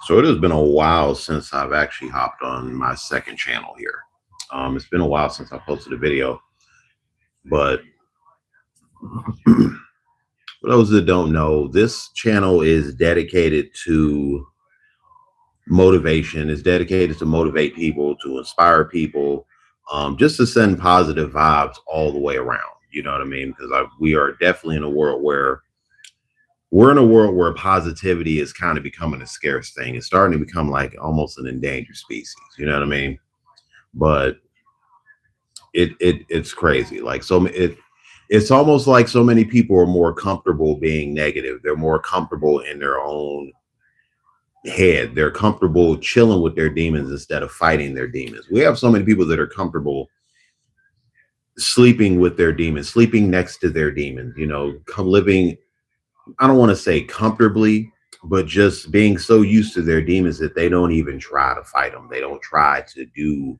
So it has been a while since I've actually hopped on my second channel here. It's been a while since I posted a video, but for those that don't know, this channel is dedicated to motivation. It's dedicated to motivate people, to inspire people, just to send positive vibes all the way around. You know what I mean? Because we are definitely in a world where positivity is kind of becoming a scarce thing. It's starting to become like almost an endangered species. You know what I mean? But it's crazy. Like it's almost like so many people are more comfortable being negative. They're more comfortable in their own head. They're comfortable chilling with their demons instead of fighting their demons. We have so many people that are comfortable sleeping with their demons, sleeping next to their demons, living, I don't want to say comfortably, but just being so used to their demons that they don't even try to fight them. They don't try to do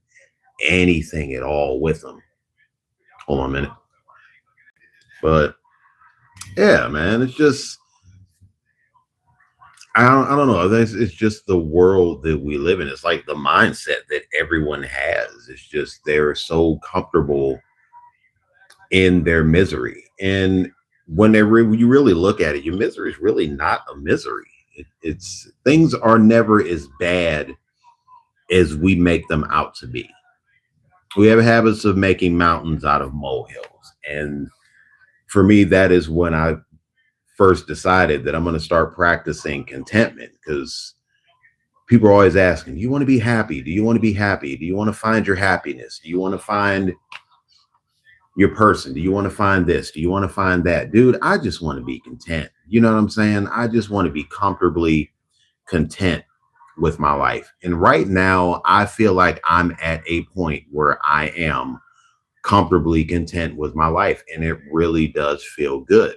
anything at all with them. Hold on a minute. But yeah, man, it's just, I don't know. It's just the world that we live in. It's like the mindset that everyone has. It's just they're so comfortable in their misery. And when you really look at it, your misery is really not a misery. It's things are never as bad as we make them out to be. We have habits of making mountains out of molehills. And for me, that is when I first decided that I'm going to start practicing contentment, because people are always asking, do you want to be happy? Do you want to be happy? Do you want to find your happiness? Do you want to find your person? Do you want to find this? Do you want to find that? Dude, I just want to be content. You know what I'm saying? I just want to be comfortably content with my life. And right now, I feel like I'm at a point where I am comfortably content with my life, and it really does feel good.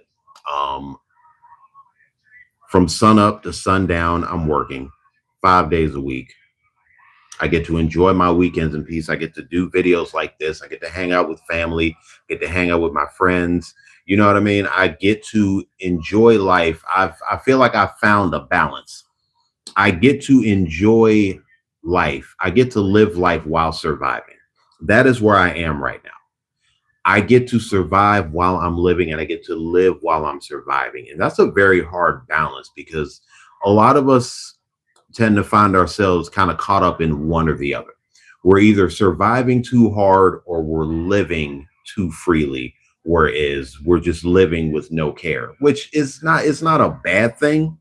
From sun up to sundown, I'm working 5 days a week. I get to enjoy my weekends in peace. I get to do videos like this. I get to hang out with family, get to hang out with my friends. You know what I mean? I get to enjoy life. I feel like I found a balance. I get to enjoy life. I get to live life while surviving. That is where I am right now. I get to survive while I'm living, and I get to live while I'm surviving. And that's a very hard balance, because a lot of us tend to find ourselves kind of caught up in one or the other. We're either surviving too hard or we're living too freely, whereas we're just living with no care, which is not, it's not a bad thing,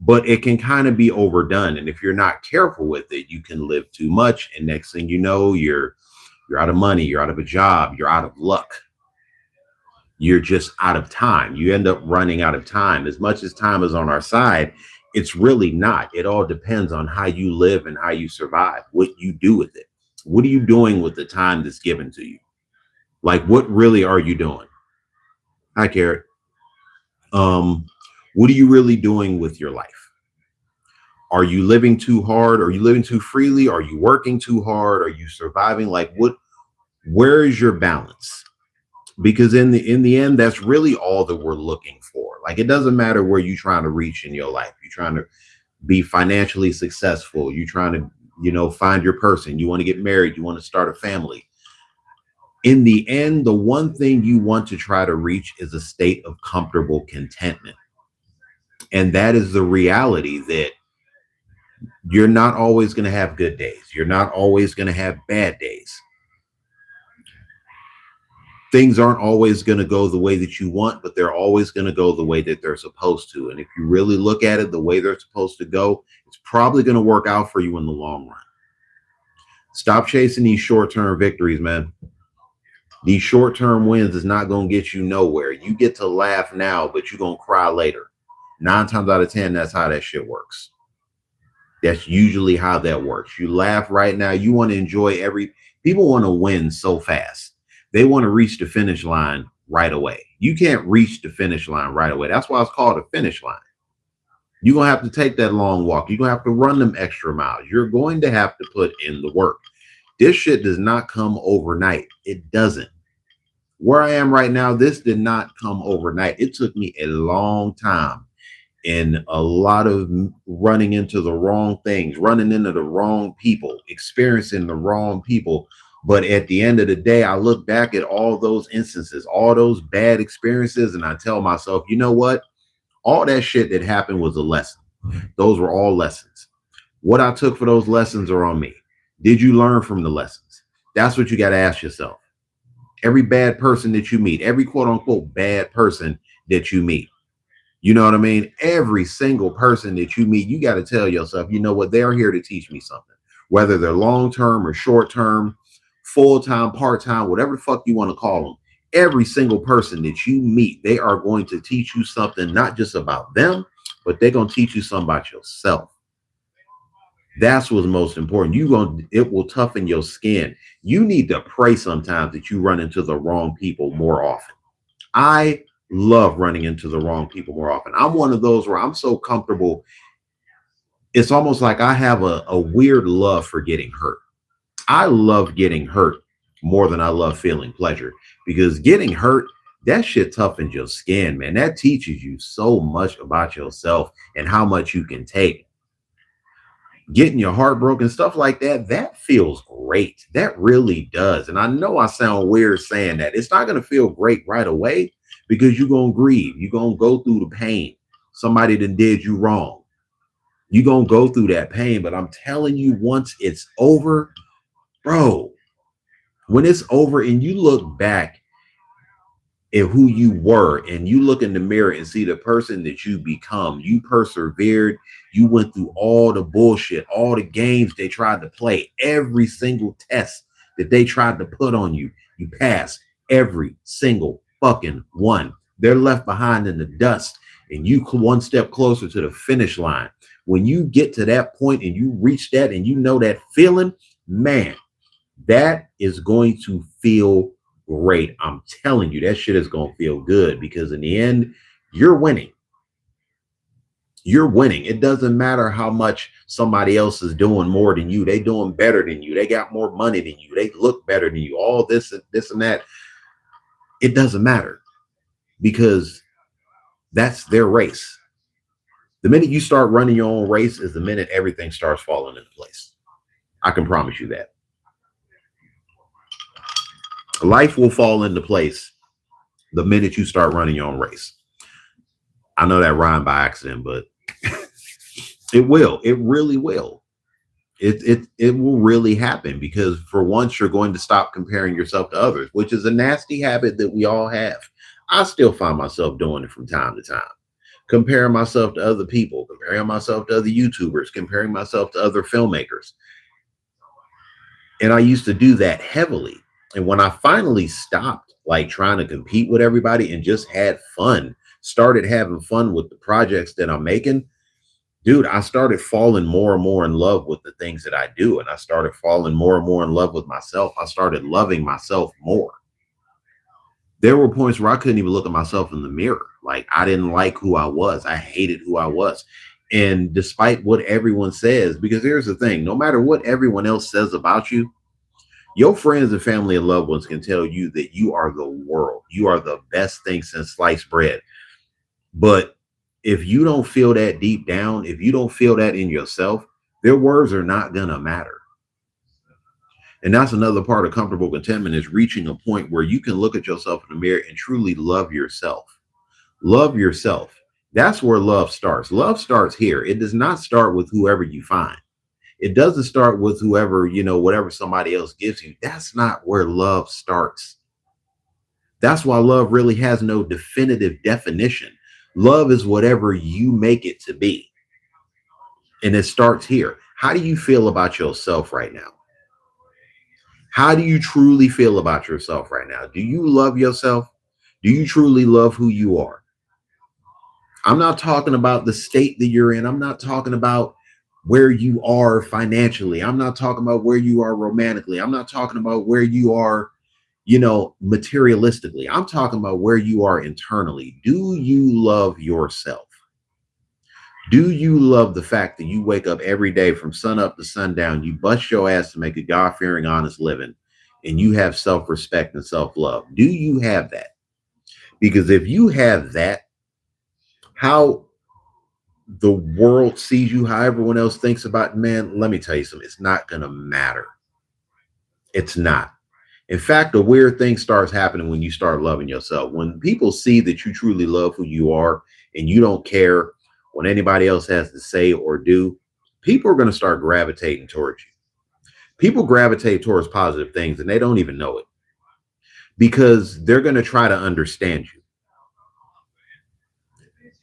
but it can kind of be overdone. And if you're not careful with it, you can live too much. And next thing you know, you're out of money, you're out of a job, you're out of luck. You're just out of time. You end up running out of time. As much as time is on our side, it's really not. It all depends on how you live and how you survive, what you do with it. What are you doing with the time that's given to you? Like, what really are you doing? Hi, Carrot. What are you really doing with your life? Are you living too hard? Are you living too freely? Are you working too hard? Are you surviving? Like, where is your balance? Because in the end, that's really all that we're looking for. Like, it doesn't matter where you're trying to reach in your life. You're trying to be financially successful. You're trying to, find your person. You want to get married. You want to start a family. In the end, the one thing you want to try to reach is a state of comfortable contentment. And that is the reality that you're not always going to have good days. You're not always going to have bad days. Things aren't always going to go the way that you want, but they're always going to go the way that they're supposed to. And if you really look at it the way they're supposed to go, it's probably going to work out for you in the long run. Stop chasing these short-term victories, man. These short-term wins is not going to get you nowhere. You get to laugh now, but you're going to cry later. 9 times out of 10, that's how that shit works. That's usually how that works. You laugh right now. You want to enjoy people want to win so fast. They want to reach the finish line right away. You can't reach the finish line right away. That's why it's called a finish line. You're going to have to take that long walk. You're going to have to run them extra miles. You're going to have to put in the work. This shit does not come overnight. It doesn't. Where I am right now, this did not come overnight. It took me a long time. and a lot of running into the wrong things, running into the wrong people, experiencing the wrong people. But at the end of the day, I look back at all those instances, all those bad experiences, and I tell myself, you know what? All that shit that happened was a lesson. Those were all lessons. What I took for those lessons are on me. Did you learn from the lessons? That's what you got to ask yourself. Every bad person that you meet, every quote unquote bad person that you meet, you know what I mean? Every single person that you meet, you got to tell yourself, you know what? They're here to teach me something, whether they're long term or short term, full time, part time, whatever the fuck you want to call them. Every single person that you meet, they are going to teach you something, not just about them, but they're going to teach you something about yourself. That's what's most important. It will toughen your skin. You need to pray sometimes that you run into the wrong people more often. I love running into the wrong people more often. I'm one of those where I'm so comfortable. It's almost like I have a weird love for getting hurt. I love getting hurt more than I love feeling pleasure, because getting hurt, that shit toughens your skin, man. That teaches you so much about yourself and how much you can take. Getting your heart broken, stuff like that, that feels great. That really does. And I know I sound weird saying that. It's not going to feel great right away, because you're going to grieve. You're going to go through the pain. Somebody that did you wrong. You're going to go through that pain. But I'm telling you, once it's over, bro, when it's over and you look back at who you were and you look in the mirror and see the person that you become, you persevered, you went through all the bullshit, all the games they tried to play, every single test that they tried to put on you, you passed every single fucking one. They're left behind in the dust, and you one step closer to the finish line. When you get to that point and you reach that and you know that feeling, man, that is going to feel great. I'm telling you, that shit is going to feel good, because in the end, you're winning. You're winning. It doesn't matter how much somebody else is doing more than you. They doing better than you. They got more money than you. They look better than you. All this and that. It doesn't matter, because that's their race. The minute you start running your own race is the minute everything starts falling into place. I can promise you that. Life will fall into place the minute you start running your own race. I know that rhymed by accident, but it will. It really will. It will really happen, because for once you're going to stop comparing yourself to others, which is a nasty habit that we all have. I still find myself doing it from time to time. Comparing myself to other people, comparing myself to other YouTubers, comparing myself to other filmmakers. And I used to do that heavily. And when I finally stopped like trying to compete with everybody and just had fun, started having fun with the projects that I'm making, dude, I started falling more and more in love with the things that I do. And I started falling more and more in love with myself. I started loving myself more. There were points where I couldn't even look at myself in the mirror. Like, I didn't like who I was. I hated who I was. And despite what everyone says, because here's the thing, no matter what everyone else says about you, your friends and family and loved ones can tell you that you are the world. You are the best thing since sliced bread. But if you don't feel that deep down, if you don't feel that in yourself, their words are not going to matter. And that's another part of comfortable contentment, is reaching a point where you can look at yourself in the mirror and truly love yourself. Love yourself. That's where love starts. Love starts here. It does not start with whoever you find. It doesn't start with whoever, whatever somebody else gives you. That's not where love starts. That's why love really has no definitive definition. Love is whatever you make it to be. And it starts here. How do you feel about yourself right now? How do you truly feel about yourself right now? Do you love yourself? Do you truly love who you are? I'm not talking about the state that you're in. I'm not talking about where you are financially. I'm not talking about where you are romantically. I'm not talking about where you are, materialistically. I'm talking about where you are internally. Do you love yourself? Do you love the fact that you wake up every day from sun up to sundown, you bust your ass to make a God-fearing, honest living, and you have self-respect and self-love? Do you have that? Because if you have that, how the world sees you how everyone else thinks about, man, let me tell you something. It's not going to matter. It's not. In fact, a weird thing starts happening when you start loving yourself. When people see that you truly love who you are and you don't care what anybody else has to say or do, people are going to start gravitating towards you. People gravitate towards positive things and they don't even know it because they're going to try to understand you.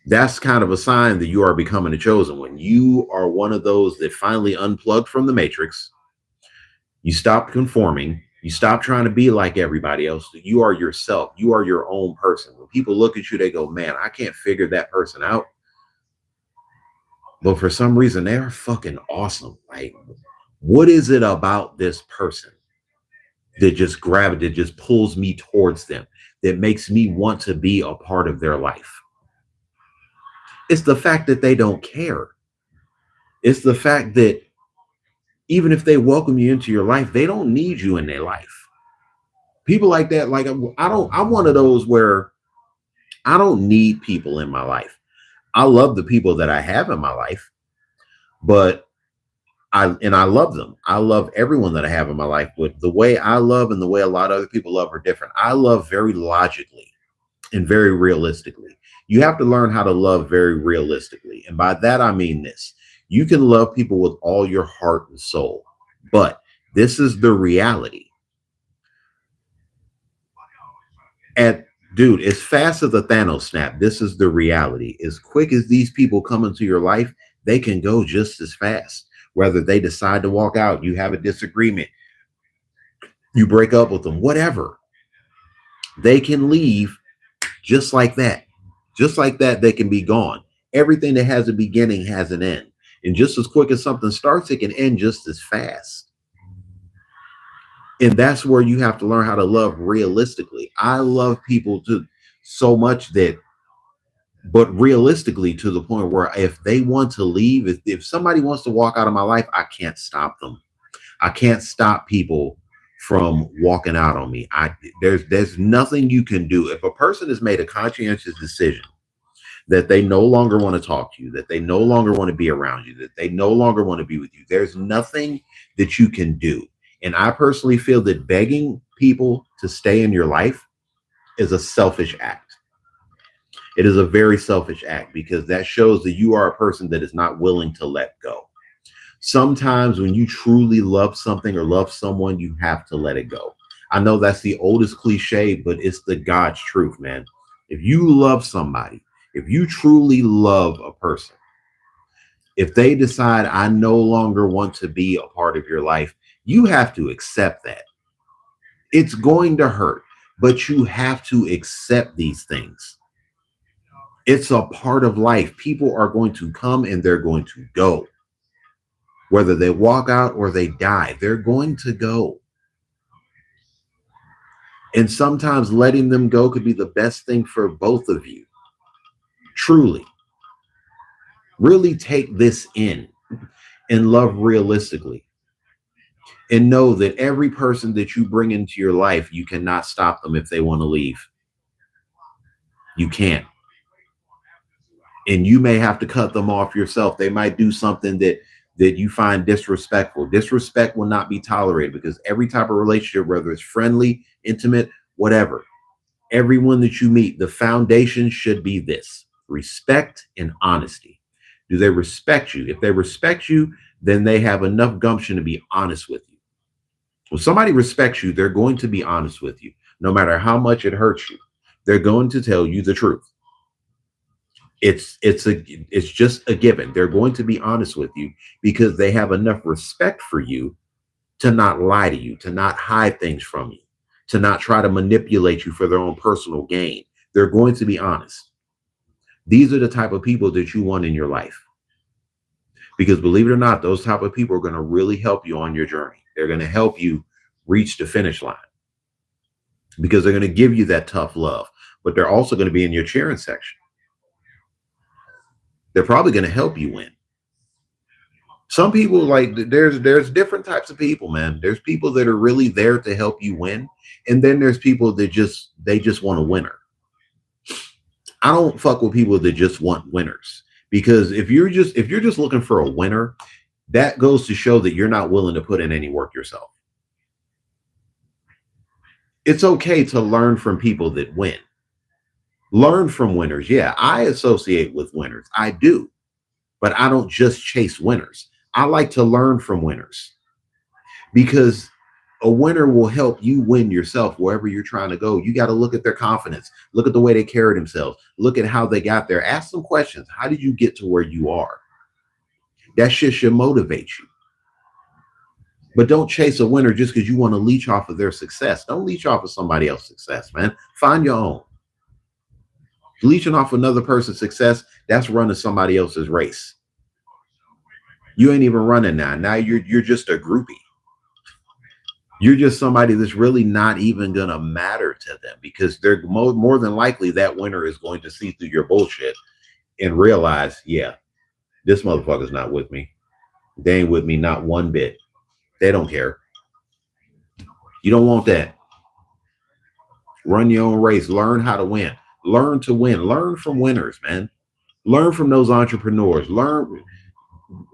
That's kind of a sign that you are becoming a chosen one. You are one of those that finally unplugged from the matrix. You stop conforming. You stop trying to be like everybody else. You are yourself. You are your own person. When people look at you, they go, man, I can't figure that person out. But for some reason, they are fucking awesome. Like, what is it about this person that just that just pulls me towards them, that makes me want to be a part of their life? It's the fact that they don't care. It's the fact that even if they welcome you into your life, they don't need you in their life. People like that, like I'm one of those where I don't need people in my life. I love the people that I have in my life, but I love them. I love everyone that I have in my life, but the way I love and the way a lot of other people love are different. I love very logically and very realistically. You have to learn how to love very realistically. And by that, I mean this. You can love people with all your heart and soul, but this is the reality. And dude, as fast as the Thanos snap, this is the reality. As quick as these people come into your life, they can go just as fast. Whether they decide to walk out, you have a disagreement, you break up with them, whatever. They can leave just like that. Just like that, they can be gone. Everything that has a beginning has an end. And just as quick as something starts, it can end just as fast. And that's where you have to learn how to love realistically. I love people so much that, but realistically to the point where if they want to leave, if somebody wants to walk out of my life, I can't stop them. I can't stop people from walking out on me. There's nothing you can do. If a person has made a conscientious decision that they no longer want to talk to you, that they no longer want to be around you, that they no longer want to be with you, there's nothing that you can do. And I personally feel that begging people to stay in your life is a selfish act. It is a very selfish act because that shows that you are a person that is not willing to let go. Sometimes when you truly love something or love someone, you have to let it go. I know that's the oldest cliche, but it's the God's truth, man. If you love somebody, if you truly love a person, if they decide I no longer want to be a part of your life, you have to accept that. It's going to hurt, but you have to accept these things. It's a part of life. People are going to come and they're going to go. Whether they walk out or they die, they're going to go. And sometimes letting them go could be the best thing for both of you. Truly. Really take this in and love realistically. And know that every person that you bring into your life, you cannot stop them if they want to leave. You can't. And you may have to cut them off yourself. They might do something that you find disrespectful. Disrespect will not be tolerated because every type of relationship, whether it's friendly, intimate, whatever, everyone that you meet, the foundation should be this: respect and honesty. Do they respect you? If they respect you, then they have enough gumption to be honest with you. When somebody respects you, they're going to be honest with you. No matter how much it hurts you, they're going to tell you the truth. It's just a given. They're going to be honest with you because they have enough respect for you to not lie to you, to not hide things from you, to not try to manipulate you for their own personal gain. They're going to be honest. These are the type of people that you want in your life. Because believe it or not, those type of people are going to really help you on your journey. They're going to help you reach the finish line because they're going to give you that tough love, but they're also going to be in your cheering section. They're probably going to help you win. Some people, like, there's different types of people, man. There's people that are really there to help you win. And then there's people that just want a winner. I don't fuck with people that just want winners Because if you're just looking for a winner, that goes to show that you're not willing to put in any work yourself. It's okay to learn from people that win. Learn from winners. Yeah, I associate with winners. I do. But I don't just chase winners. I like to learn from winners because a winner will help you win yourself wherever you're trying to go. You got to look at their confidence, look at the way they carry themselves, look at how they got there. Ask some questions. How did you get to where you are? That shit should motivate you. But don't chase a winner just because you want to leech off of their success. Don't leech off of somebody else's success, man. Find your own. Leeching off another person's success, that's running somebody else's race. You ain't even running now. Now you're just a groupie. You're just somebody that's really not even gonna matter to them because they're more than likely that winner is going to see through your bullshit and realize, yeah, this motherfucker's not with me. They ain't with me not one bit. They don't care. You don't want that. Run your own race. Learn how to win. Learn to win. Learn from winners, man. Learn from those entrepreneurs.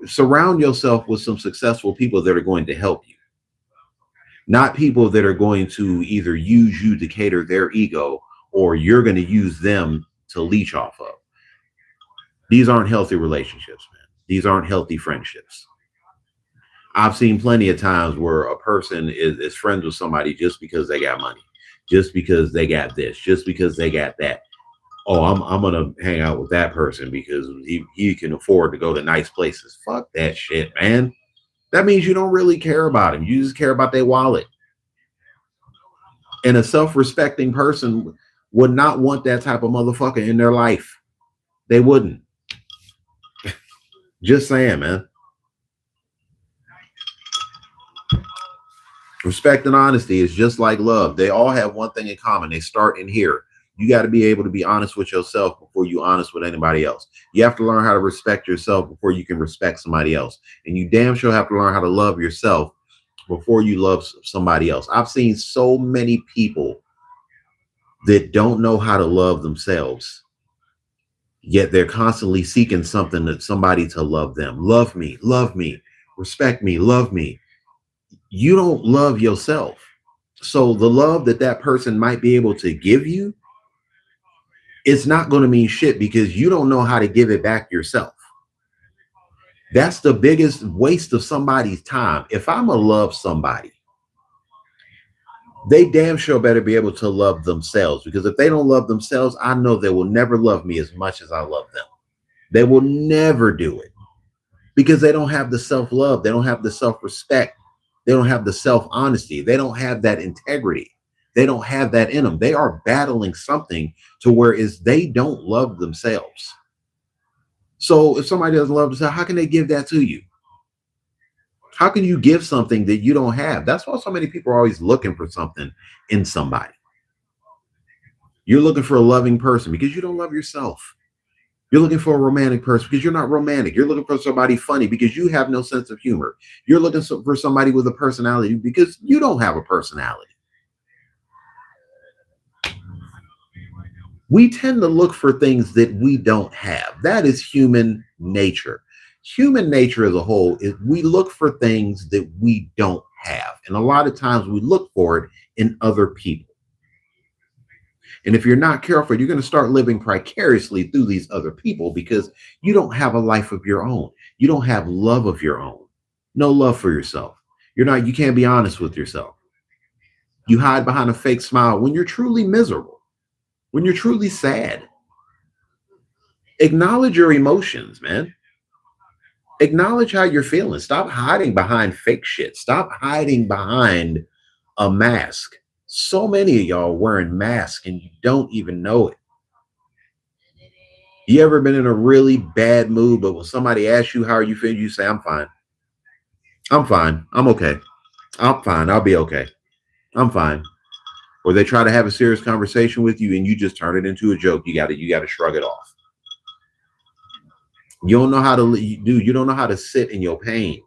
Surround yourself with some successful people that are going to help you. Not people that are going to either use you to cater their ego or you're going to use them to leech off of. These aren't healthy relationships, man. These aren't healthy friendships. I've seen plenty of times where a person is friends with somebody just because they got money, just because they got this, just because they got that. Oh, I'm gonna hang out with that person because he can afford to go to nice places. Fuck that shit, man. That means you don't really care about him. You just care about their wallet. And a self-respecting person would not want that type of motherfucker in their life. They wouldn't. Just saying, man. Respect and honesty is just like love. They all have one thing in common. They start in here. You got to be able to be honest with yourself before you're honest with anybody else. You have to learn how to respect yourself before you can respect somebody else. And you damn sure have to learn how to love yourself before you love somebody else. I've seen so many people that don't know how to love themselves, yet they're constantly seeking something that somebody to love them. Love me, respect me, love me. You don't love yourself. So the love that person might be able to give you, it's not going to mean shit because you don't know how to give it back yourself. That's the biggest waste of somebody's time. If I'm going to love somebody, they damn sure better be able to love themselves, because if they don't love themselves, I know they will never love me as much as I love them. They will never do it because they don't have the self-love. They don't have the self-respect. They don't have the self-honesty. They don't have that integrity. They don't have that in them. They are battling something to where they don't love themselves. So if somebody doesn't love themselves, how can they give that to you? How can you give something that you don't have? That's why so many people are always looking for something in somebody. You're looking for a loving person because you don't love yourself. You're looking for a romantic person because you're not romantic. You're looking for somebody funny because you have no sense of humor. You're looking for somebody with a personality because you don't have a personality. We tend to look for things that we don't have. That is human nature. Human nature as a whole is we look for things that we don't have. And a lot of times we look for it in other people. And if you're not careful, you're going to start living precariously through these other people because you don't have a life of your own. You don't have love of your own. No love for yourself. You can't be honest with yourself. You hide behind a fake smile when you're truly miserable, when you're truly sad. Acknowledge your emotions, man. Acknowledge how you're feeling. Stop hiding behind fake shit. Stop hiding behind a mask. So many of y'all wearing masks and you don't even know it. You ever been in a really bad mood, but when somebody asks you how are you feeling, you say, I'm fine. I'm fine. I'm okay. I'm fine. I'll be okay. I'm fine. Or they try to have a serious conversation with you and you just turn it into a joke. You got to shrug it off. You don't know how to you don't know how to sit in your pain.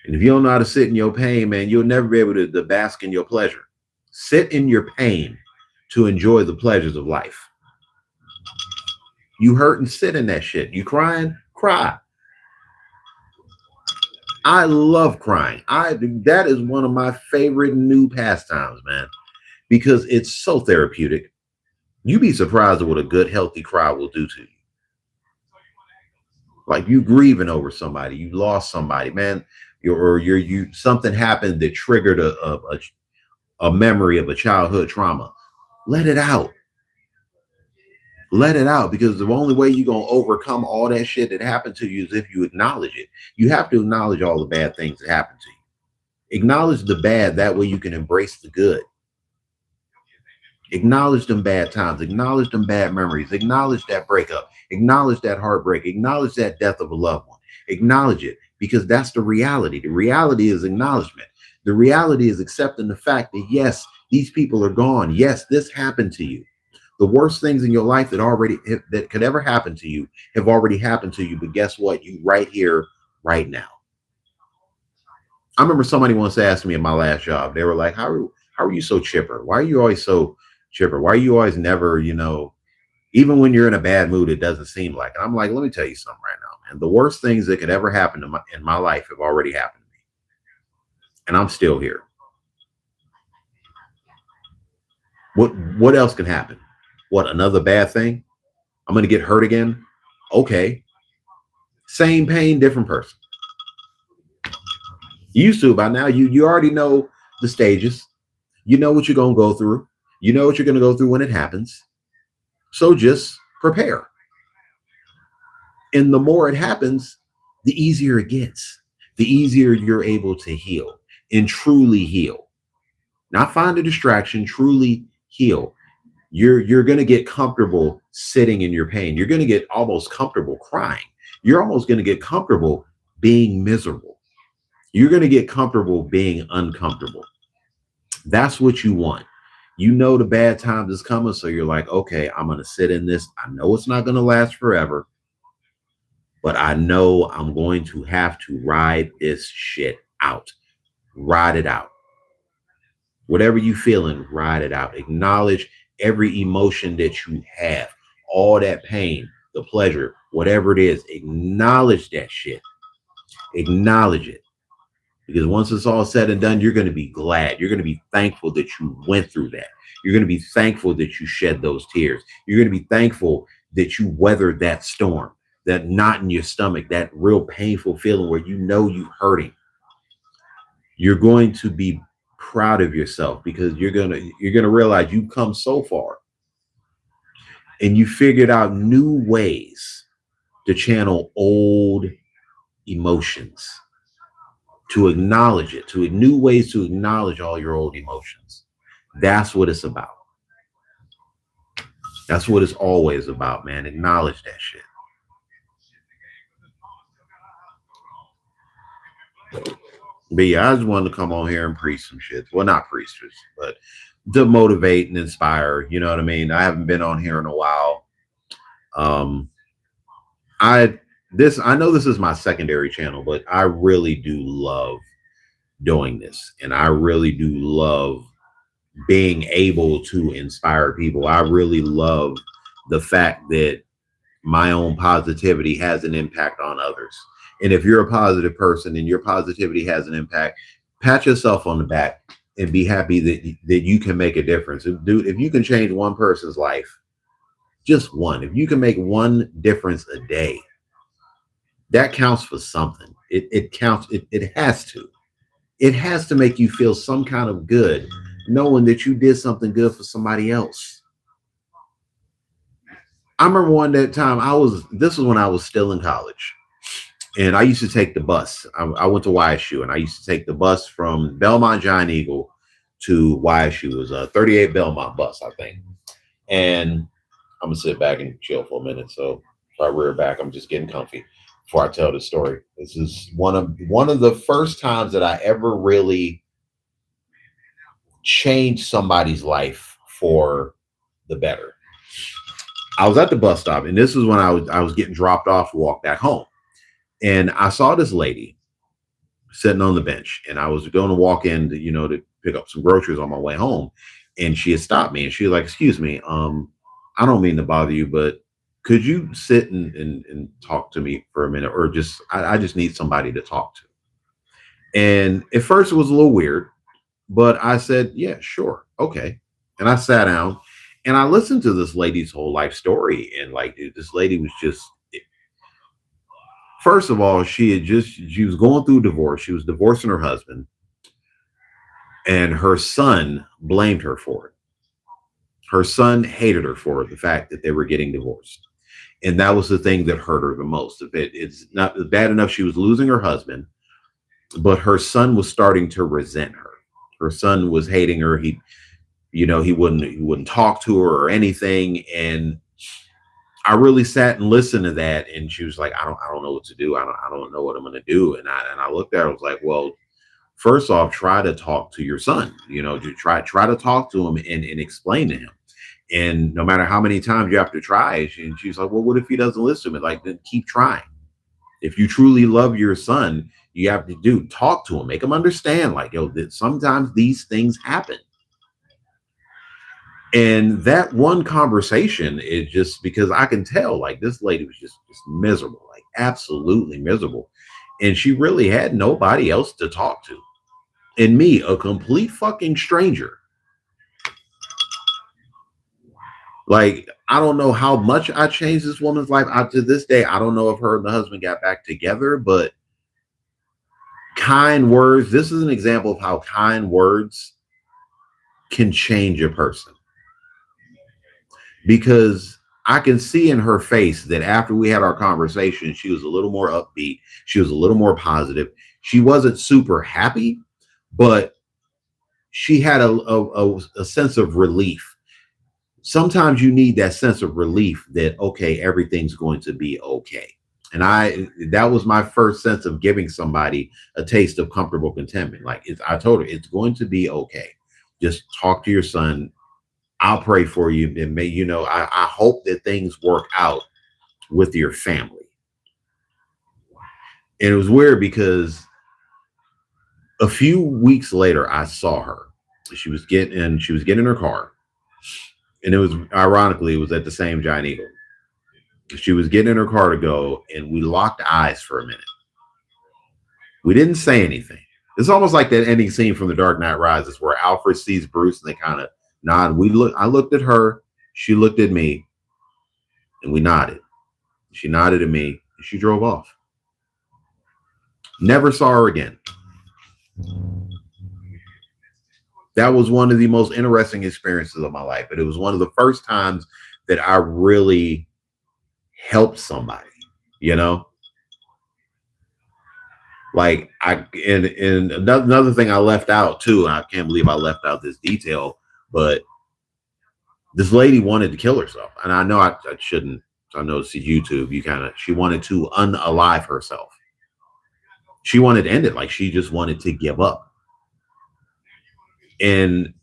And if you don't know how to sit in your pain, man, you'll never be able to bask in your pleasure. Sit in your pain to enjoy the pleasures of life. You hurt and sit in that shit. You crying, cry. I love crying. That is one of my favorite new pastimes, man, because it's so therapeutic. You'd be surprised at what a good, healthy cry will do to you. Like you grieving over somebody, you lost somebody, man, you something happened that triggered a memory of a childhood trauma. Let it out. Let it out, because the only way you're gonna overcome all that shit that happened to you is if you acknowledge it. You have to acknowledge all the bad things that happened to you. Acknowledge the bad, that way you can embrace the good. Acknowledge them bad times, acknowledge them bad memories, acknowledge that breakup, acknowledge that heartbreak, acknowledge that death of a loved one. Acknowledge it, because that's the reality. The reality is acknowledgement. The reality is accepting the fact that yes, these people are gone. Yes, this happened to you. The worst things in your life that could ever happen to you have already happened to you. But guess what? You right here, right now. I remember somebody once asked me in my last job, they were like, how are you so chipper? Why are you always so chipper? Why are you always never, even when you're in a bad mood, it doesn't seem like it. I'm like, let me tell you something right now, man. The worst things that could ever happen in my life have already happened to me. And I'm still here. What else can happen? What, another bad thing? I'm going to get hurt again? Okay. Same pain, different person. You used to by now. You already know the stages. You know what you're going to go through. You know what you're going to go through when it happens. So just prepare. And the more it happens, the easier it gets. The easier you're able to heal and truly heal. Not find a distraction, truly heal. You're going to get comfortable sitting in your pain. You're going to get almost comfortable crying. You're almost going to get comfortable being miserable. You're going to get comfortable being uncomfortable. That's what you want. You know the bad times is coming, so you're like, okay, I'm going to sit in this. I know it's not going to last forever, but I know I'm going to have to ride this shit out. Ride it out. Whatever you feeling, ride it out. Acknowledge every emotion that you have, all that pain, the pleasure, whatever it is. Acknowledge that shit. Acknowledge it. Because once it's all said and done, you're going to be glad. You're going to be thankful that you went through that. You're going to be thankful that you shed those tears. You're going to be thankful that you weathered that storm, that knot in your stomach, that real painful feeling where you know you're hurting. You're going to be proud of yourself, because you're gonna realize you've come so far and you figured out new ways to channel old emotions, to acknowledge it, to new ways to acknowledge all your old emotions. That's what it's about. That's what it's always about, man. Acknowledge that shit. But yeah, I just wanted to come on here and preach some shit. Well, not preach, but to motivate and inspire. You know what I mean? I haven't been on here in a while. I know this is my secondary channel, but I really do love doing this, and I really do love being able to inspire people. I really love the fact that my own positivity has an impact on others. And if you're a positive person and your positivity has an impact, pat yourself on the back and be happy that you can make a difference. Dude, if you can change one person's life, just one, if you can make one difference a day, that counts for something. It counts. It has to. It has to make you feel some kind of good, knowing that you did something good for somebody else. I remember one that time this was when I was still in college, and I used to take the bus. I went to YSU, and I used to take the bus from Belmont Giant Eagle to YSU. It was a 38 Belmont bus, I think. And I'm gonna sit back and chill for a minute. So if I rear back, I'm just getting comfy before I tell the story. This is one of the first times that I ever really changed somebody's life for the better. I was at the bus stop, and this is when I was getting dropped off to walk back home. And I saw this lady sitting on the bench, and I was going to walk in to pick up some groceries on my way home. And she had stopped me, and she was like, "Excuse me, I don't mean to bother you, but could you sit and talk to me for a minute, or just I just need somebody to talk to. And at first it was a little weird, but I said, yeah, sure, okay. And I sat down and I listened to this lady's whole life story. And like, dude, this lady was just, first of all, she was going through divorce. She was divorcing her husband, and her son blamed her for it. Her son hated her for the fact that they were getting divorced. And that was the thing that hurt her the most. It's not bad enough she was losing her husband, but her son was starting to resent her. Her son was hating her. He wouldn't talk to her or anything. And I really sat and listened to that. And she was like, I don't know what to do. I don't know what I'm going to do. And I looked at her, I was like, well, first off, try to talk to your son, try to talk to him and explain to him. And no matter how many times you have to try, she's like, well, what if he doesn't listen to me? Like, then keep trying. If you truly love your son, you have to talk to him, make him understand, like, yo, that sometimes these things happen. And that one conversation is just because I can tell, like, this lady was just miserable, like absolutely miserable. And she really had nobody else to talk to. And me, a complete fucking stranger. Like, I don't know how much I changed this woman's life. To this day, I don't know if her and the husband got back together, but kind words. This is an example of how kind words can change a person. Because I can see in her face that after we had our conversation, she was a little more upbeat. She was a little more positive. She wasn't super happy, but she had a sense of relief. Sometimes you need that sense of relief that, okay, everything's going to be okay. And that was my first sense of giving somebody a taste of comfortable contentment. Like, I told her, it's going to be okay. Just talk to your son. I'll pray for you. And I hope that things work out with your family. And it was weird because a few weeks later, I saw her. She was getting in her car. And it was, ironically, it was at the same Giant Eagle. She was getting in her car to go, and we locked eyes for a minute. We didn't say anything. It's almost like that ending scene from The Dark Knight Rises where Alfred sees Bruce and they kind of nod. I looked at her, she looked at me, and we nodded. She nodded at me, and she drove off. Never saw her again. That was one of the most interesting experiences of my life. But it was one of the first times that I really helped somebody, Like, and another thing I left out too, and I can't believe I left out this detail, but this lady wanted to kill herself. And I know I shouldn't. I know it's YouTube. She wanted to unalive herself. She wanted to end it. Like, she just wanted to give up. And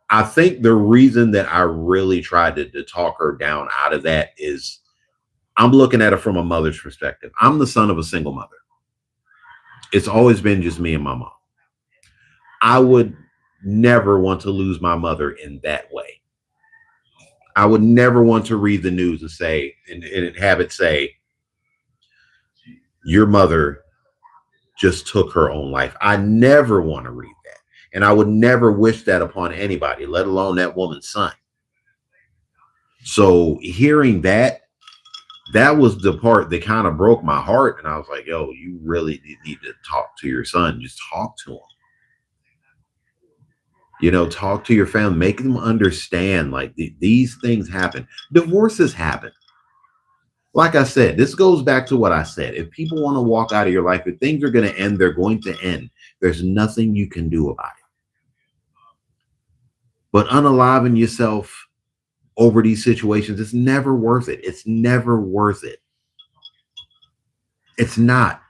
I think the reason that I really tried to talk her down out of that is I'm looking at it from a mother's perspective. I'm the son of a single mother. It's always been just me and my mom. I would never want to lose my mother in that way. I would never want to read the news and say, and have it say, your mother just took her own life. I never want to read that. And I would never wish that upon anybody, let alone that woman's son. So hearing that was the part that kind of broke my heart. And I was like, yo, you really need to talk to your son. Just talk to him. Talk to your family, make them understand, like, these things happen. Divorces happen. Like I said, this goes back to what I said. If people want to walk out of your life, if things are going to end, they're going to end. There's nothing you can do about it. But unaliving yourself over these situations, it's never worth it. It's never worth it. It's not.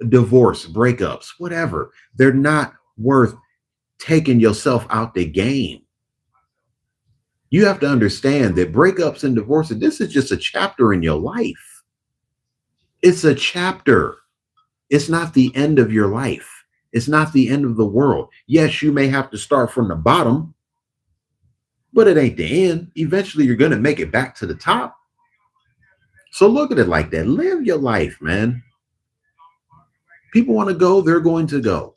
Divorce, breakups, whatever. They're not worth taking yourself out the game. You have to understand that breakups and divorces, this is just a chapter in your life. It's a chapter. It's not the end of your life. It's not the end of the world. Yes, you may have to start from the bottom, but it ain't the end. Eventually, you're going to make it back to the top. So look at it like that. Live your life, man. People want to go, they're going to go.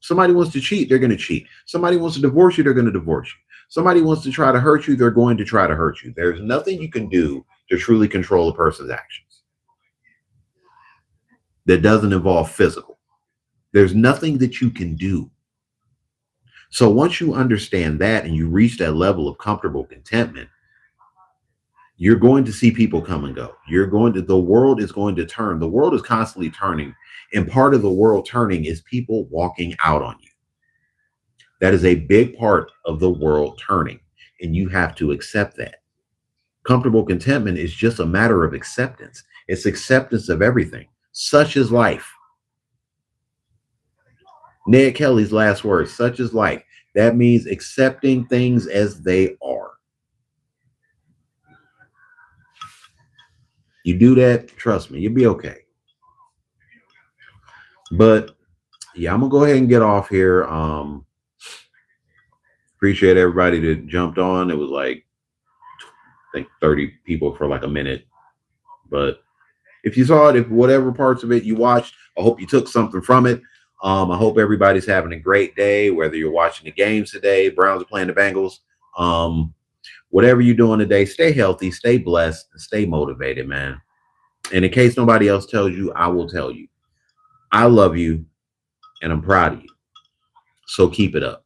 Somebody wants to cheat, they're going to cheat. Somebody wants to divorce you, they're going to divorce you. Somebody wants to try to hurt you, they're going to try to hurt you. There's nothing you can do to truly control a person's actions that doesn't involve physical. There's nothing that you can do. So once you understand that and you reach that level of comfortable contentment, you're going to see people come and go. The world is going to turn. The world is constantly turning. And part of the world turning is people walking out on you. That is a big part of the world turning. And you have to accept that. Comfortable contentment is just a matter of acceptance. It's acceptance of everything. Such is life. Ned Kelly's last words, such is life. That means accepting things as they are. You do that, trust me, you'll be okay. But yeah, I'm gonna go ahead and get off here. Appreciate everybody that jumped on. It was like I think 30 people for like a minute. But if you saw it, if whatever parts of it you watched, I hope you took something from it. I hope everybody's having a great day, whether you're watching the games today, Browns are playing the Bengals. Whatever you're doing today, stay healthy, stay blessed, and stay motivated, man. And in case nobody else tells you, I will tell you. I love you and I'm proud of you. So keep it up.